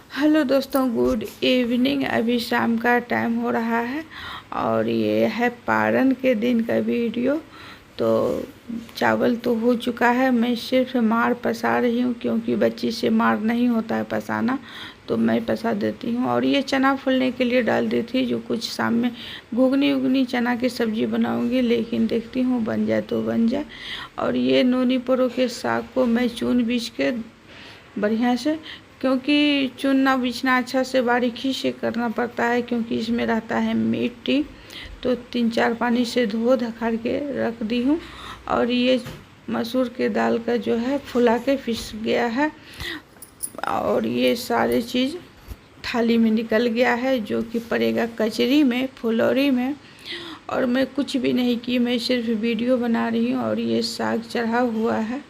Hello दोस्तों, good evening. अभी शाम का टाइम हो रहा है और ये है पारण के दिन का वीडियो। तो चावल तो हो चुका है, मैं सिर्फ मार पसा रही हूँ क्योंकि बच्ची से मार नहीं होता है पसाना, तो मैं पसा देती हूँ। और ये चना फूलने के लिए डाल दी थी, जो कुछ शाम में घुगनी उगनी चना की सब्ज़ी बनाऊँगी, लेकिन देखती हूँ बन जाए तो बन जाए। और ये नोनी परो के साग को मैं चून बीछ के बढ़िया से, क्योंकि चुनना बीछना अच्छा से बारीकी से करना पड़ता है क्योंकि इसमें रहता है मिट्टी। तो 3-4 पानी से धो धखाड़ के रख दी हूँ। और ये मसूर के दाल का जो है फुला के पिस गया है और ये सारी चीज़ थाली में निकल गया है, जो कि पड़ेगा कचरी में, फुलौरी में। और मैं कुछ भी नहीं की, मैं सिर्फ वीडियो बना रही हूँ। और ये साग चढ़ा हुआ है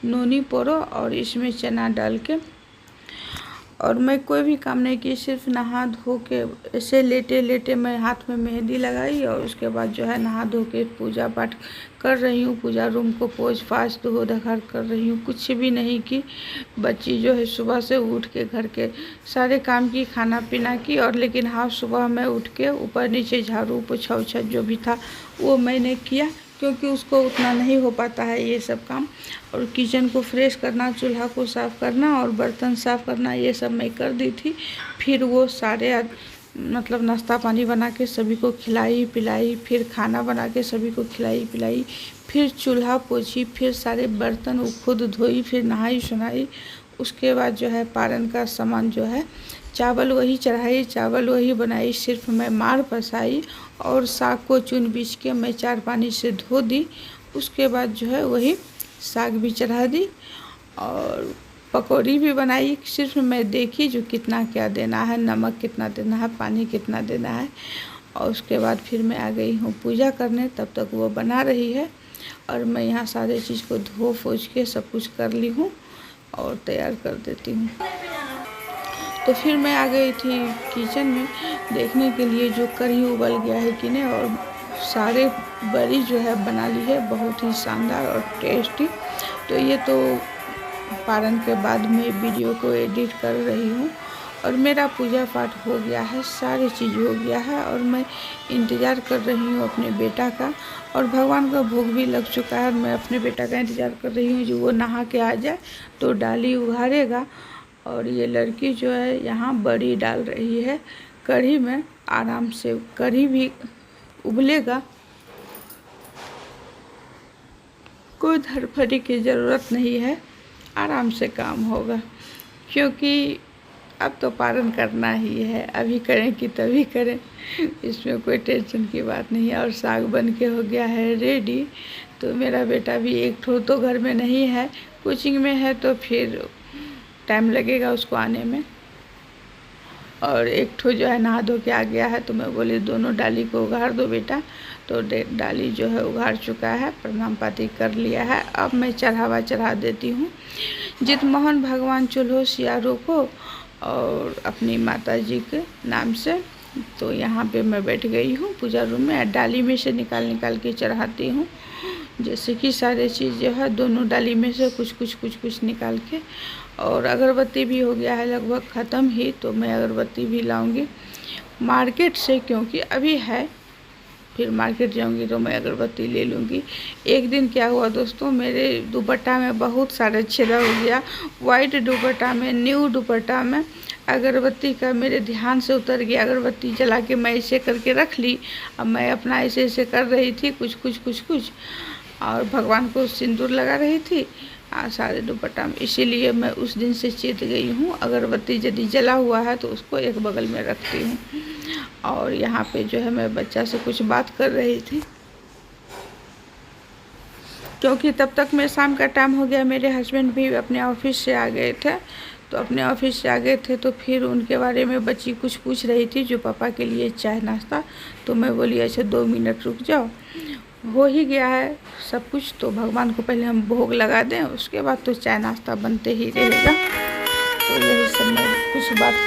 नोनी पोरो और इसमें चना डाल के। और मैं कोई भी काम नहीं की, सिर्फ नहा धो के ऐसे लेटे लेटे मैं हाथ में मेहंदी लगाई और उसके बाद जो है नहा धो के पूजा पाठ कर रही हूँ। पूजा रूम को पोछ पाछ धो धखाड़ कर रही हूँ, कुछ भी नहीं की। बच्ची जो है सुबह से उठ के घर के सारे काम की, खाना पीना की। और लेकिन हाँ, सुबह मैं उठ के ऊपर नीचे झाड़ू पोछा उछा जो भी था वो मैंने किया, क्योंकि उसको उतना नहीं हो पाता है ये सब काम। और किचन को फ्रेश करना, चूल्हा को साफ़ करना और बर्तन साफ़ करना, ये सब मैं कर दी थी। फिर वो सारे मतलब नाश्ता पानी बना के सभी को खिलाई पिलाई, फिर खाना बना के सभी को खिलाई पिलाई, फिर चूल्हा पोछी, फिर सारे बर्तन खुद धोई, फिर नहाई सुनाई। उसके बाद जो है पारण का सामान जो है, चावल वही चढ़ाई, चावल वही बनाई, सिर्फ मैं मार पसाई। और साग को चुन बीछ के मैं 4 पानी से धो दी। उसके बाद जो है वही साग भी चढ़ा दी और पकौड़ी भी बनाई। सिर्फ मैं देखी जो कितना क्या देना है, नमक कितना देना है, पानी कितना देना है। और उसके बाद फिर मैं आ गई हूँ पूजा करने, तब तक वो बना रही है और मैं यहाँ सारे चीज़ को धो पोछ के सब कुछ कर ली हूँ और तैयार कर देती हूँ। तो फिर मैं आ गई थी किचन में देखने के लिए जो कढ़ी उबल गया है कि नहीं, और सारे बड़ी जो है बना ली है, बहुत ही शानदार और टेस्टी। तो ये तो पारण के बाद मैं वीडियो को एडिट कर रही हूँ और मेरा पूजा पाठ हो गया है, सारी चीज़ हो गया है और मैं इंतज़ार कर रही हूँ अपने बेटा का। और भगवान का भोग भी लग चुका है, मैं अपने बेटा का इंतज़ार कर रही हूँ जो वो नहा के आ जाए तो डाली उघाड़ेगा। और ये लड़की जो है यहाँ बड़ी डाल रही है कढ़ी में, आराम से कढ़ी भी उबलेगा, कोई धड़फड़ी की ज़रूरत नहीं है, आराम से काम होगा। क्योंकि अब तो पारण करना ही है, अभी करें कि तभी करें, इसमें कोई टेंशन की बात नहीं है। और साग बन के हो गया है रेडी। तो मेरा बेटा भी एक ठो तो घर में नहीं है, कोचिंग में है, तो फिर टाइम लगेगा उसको आने में। और एक ठो जो है नहा धो के आ गया है, तो मैं बोली दोनों डाली को उघाड़ दो बेटा। तो डाली जो है उघाड़ चुका है, प्रणाम पाती कर लिया है। अब मैं चढ़ावा चढ़ा देती हूँ जित मोहन भगवान चूल्हो सियारो को और अपनी माता जी के नाम से। तो यहाँ पे मैं बैठ गई हूँ पूजा रूम में, डाली में से निकाल निकाल के चढ़ाती हूँ। जैसे कि सारे चीज़ जो है दोनों डाली में से कुछ निकाल के। और अगरबत्ती भी हो गया है लगभग ख़त्म ही, तो मैं अगरबत्ती भी लाऊंगी मार्केट से, क्योंकि अभी है, फिर मार्केट जाऊंगी तो मैं अगरबत्ती ले लूँगी। एक दिन क्या हुआ दोस्तों, मेरे दुपट्टा में बहुत सारा छेदा हो गया, वाइट दुपट्टा में, न्यू दुपट्टा में अगरबत्ती का मेरे ध्यान से उतर गया। अगरबत्ती जला के मैं ऐसे करके रख ली, अब मैं अपना ऐसे ऐसे कर रही थी कुछ और भगवान को सिंदूर लगा रही थी सारे दुपट्टा में। इसीलिए मैं उस दिन से चेत गई हूँ, अगरबत्ती यदि जला हुआ है तो उसको एक बगल में रखती हूँ। और यहाँ पे जो है मैं बच्चा से कुछ बात कर रही थी, क्योंकि तब तक मैं शाम का टाइम हो गया, मेरे हस्बैंड भी अपने ऑफिस से आ गए थे। तो अपने ऑफिस से आ गए थे तो फिर उनके बारे में बच्ची कुछ पूछ रही थी, जो पापा के लिए चाय नाश्ता। तो मैं बोली अच्छा 2 मिनट रुक जाओ, हो ही गया है सब कुछ, तो भगवान को पहले हम भोग लगा दें, उसके बाद तो चाय नाश्ता बनते ही रहेगा। तो यही सब मैं कुछ बात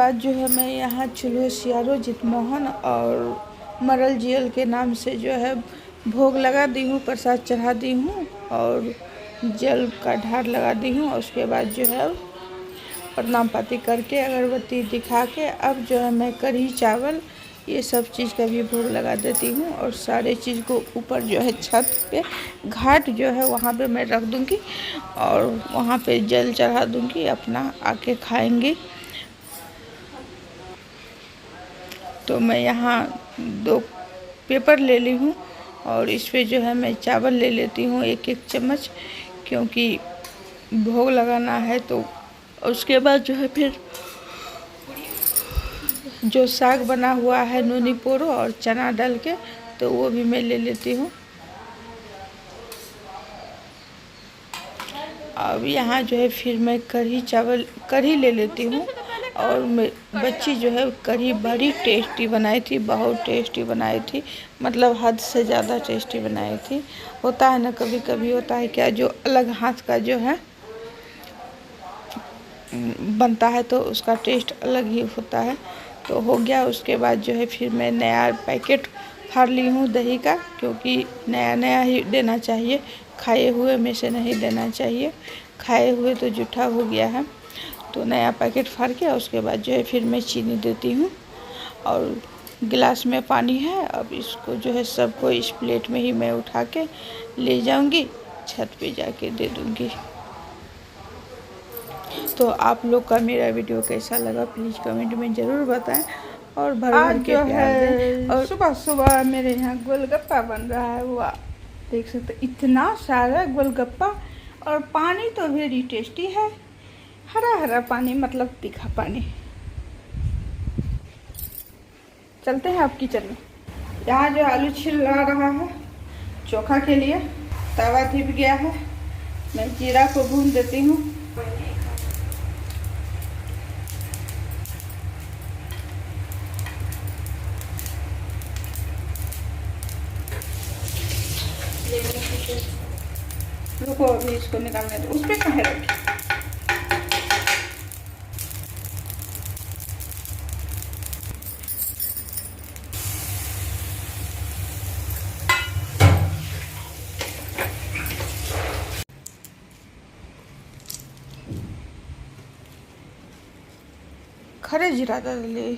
बाद जो है मैं यहाँ चूल्हो सियारो जितमोहन और मरल जियल के नाम से जो है भोग लगा दी हूँ, प्रसाद चढ़ा दी हूँ और जल का ढार लगा दी हूँ। और उसके बाद जो है प्रणाम पाती करके अगरबत्ती दिखा के अब जो है मैं कढ़ी चावल ये सब चीज़ का भी भोग लगा देती हूँ। और सारे चीज़ को ऊपर जो है छत पे घाट जो है वहाँ पे मैं रख दूँगी और वहाँ पे जल चढ़ा दूँगी, अपना आके खाएंगे। तो मैं यहाँ 2 पेपर ले ली हूँ और इस पे जो है मैं चावल ले लेती हूँ 1-1 चम्मच, क्योंकि भोग लगाना है। तो उसके बाद जो है फिर जो साग बना हुआ है नूनी पोरो और चना डाल के, तो वो भी मैं ले लेती हूँ। अब यहाँ जो है फिर मैं कढ़ी ले लेती हूँ। और बच्ची जो है कढ़ी बड़ी टेस्टी बनाई थी, बहुत टेस्टी बनाई थी, मतलब हद से ज़्यादा टेस्टी बनाई थी। होता है ना, कभी कभी होता है क्या, जो अलग हाथ का जो है बनता है तो उसका टेस्ट अलग ही होता है। तो हो गया। उसके बाद जो है फिर मैं नया पैकेट फाड़ ली हूँ दही का, क्योंकि नया नया ही देना चाहिए, खाए हुए में से नहीं देना चाहिए, खाए हुए तो जूठा हो गया है। तो नया पैकेट फाड़ के उसके बाद जो है फिर मैं चीनी देती हूँ और गिलास में पानी है। अब इसको जो है सबको इस प्लेट में ही मैं उठा के ले जाऊँगी, छत पे जाके दे दूँगी। तो आप लोग का मेरा वीडियो कैसा लगा प्लीज़ कमेंट में ज़रूर बताएं और भर भर के प्यार दें। और सुबह सुबह मेरे यहाँ गोलगप्पा बन रहा है, वो देख सकते इतना सारा गोलगप्पा, और पानी तो वेरी टेस्टी है, हरा हरा पानी, मतलब तीखा पानी। चलते हैं आप किचन में। यहाँ जो आलू छिल रहा है चोखा के लिए, तवा धिप गया है, मैं जीरा को भून देती हूँ। रुको अभी इसको निकालने दो, उस पर कहाँ रखी। खरे जीरा डाल लिए।